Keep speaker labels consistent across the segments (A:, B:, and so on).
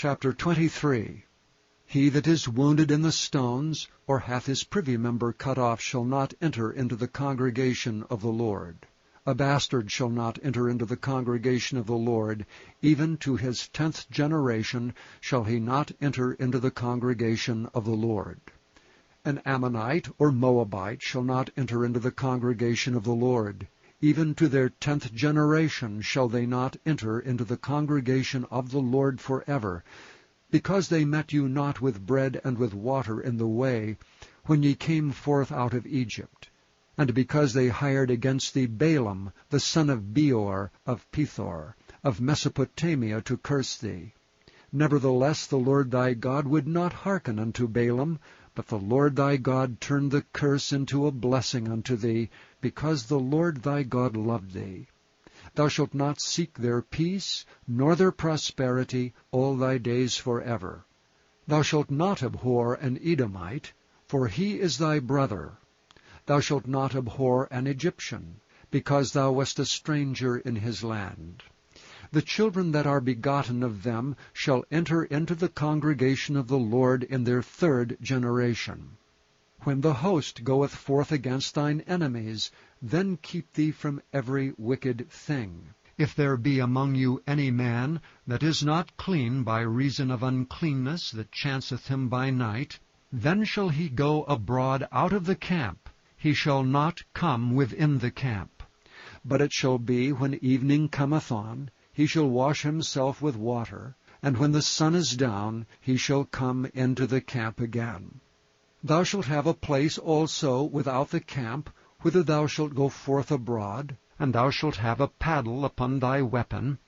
A: Chapter 23. He that is wounded in the stones, or hath his privy member cut off, shall not enter into the congregation of the Lord. A bastard shall not enter into the congregation of the Lord, even to his 10th generation shall he not enter into the congregation of the Lord. An Ammonite or Moabite shall not enter into the congregation of the Lord. Even to their 10th generation shall they not enter into the congregation of the Lord forever, because they met you not with bread and with water in the way, when ye came forth out of Egypt, and because they hired against thee Balaam, the son of Beor, of Pethor, of Mesopotamia, to curse thee. Nevertheless the Lord thy God would not hearken unto Balaam, but the Lord thy God turned the curse into a blessing unto thee, because the Lord thy God loved thee. Thou shalt not seek their peace, nor their prosperity, all thy days forever. Thou shalt not abhor an Edomite, for he is thy brother. Thou shalt not abhor an Egyptian, because thou wast a stranger in his land. The children that are begotten of them shall enter into the congregation of the Lord in their 3rd generation. When the host goeth forth against thine enemies, then keep thee from every wicked thing. If there be among you any man that is not clean by reason of uncleanness that chanceth him by night, then shall he go abroad out of the camp. He shall not come within the camp. But it shall be, when evening cometh on, he shall wash himself with water, and when the sun is down, he shall come into the camp again. Thou shalt have a place also without the camp, whither thou shalt go forth abroad, and thou shalt have a paddle upon thy weapon.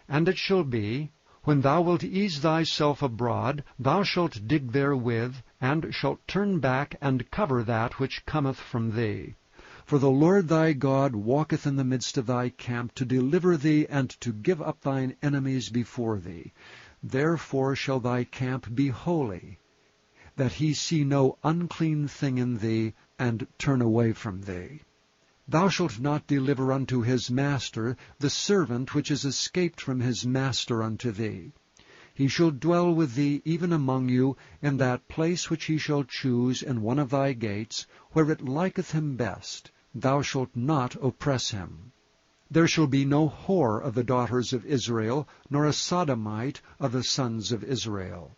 A: And it shall be, when thou wilt ease thyself abroad, thou shalt dig therewith, and shalt turn back and cover that which cometh from thee. For the Lord thy God walketh in the midst of thy camp, to deliver thee, and to give up thine enemies before thee. Therefore shall thy camp be holy, that he see no unclean thing in thee, and turn away from thee. Thou shalt not deliver unto his master the servant which is escaped from his master unto thee. He shall dwell with thee even among you, in that place which he shall choose in one of thy gates, where it liketh him best. Thou shalt not oppress him. There shall be no whore of the daughters of Israel, nor a sodomite of the sons of Israel.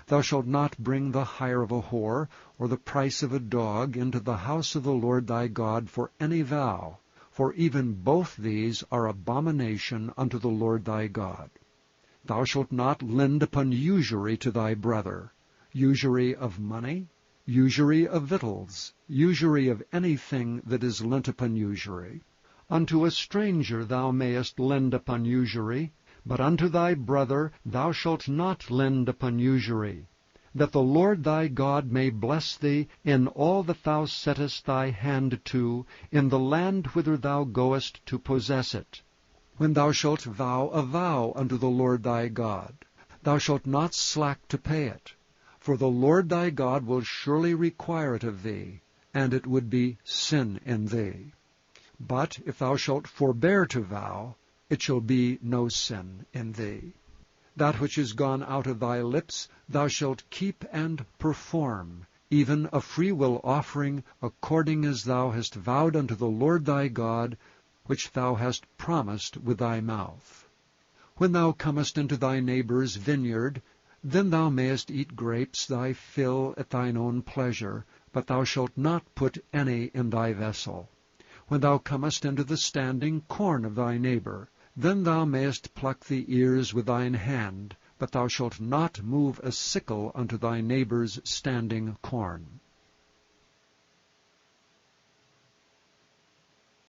A: Thou shalt not bring the hire of a whore, or the price of a dog, into the house of the Lord thy God for any vow, for even both these are abomination unto the Lord thy God. Thou shalt not lend upon usury to thy brother, usury of money, usury of victuals, usury of anything that is lent upon usury. Unto a stranger thou mayest lend upon usury, but unto thy brother thou shalt not lend upon usury, that the Lord thy God may bless thee in all that thou settest thy hand to, in the land whither thou goest to possess it. When thou shalt vow a vow unto the Lord thy God, thou shalt not slack to pay it, for the Lord thy God will surely require it of thee, and it would be sin in thee. But if thou shalt forbear to vow, it shall be no sin in thee. That which is gone out of thy lips thou shalt keep and perform, even a freewill offering, according as thou hast vowed unto the Lord thy God, which thou hast promised with thy mouth. When thou comest into thy neighbor's vineyard, then thou mayest eat grapes thy fill at thine own pleasure, but thou shalt not put any in thy vessel. When thou comest into the standing corn of thy neighbor, then thou mayest pluck the ears with thine hand, but thou shalt not move a sickle unto thy neighbor's standing corn.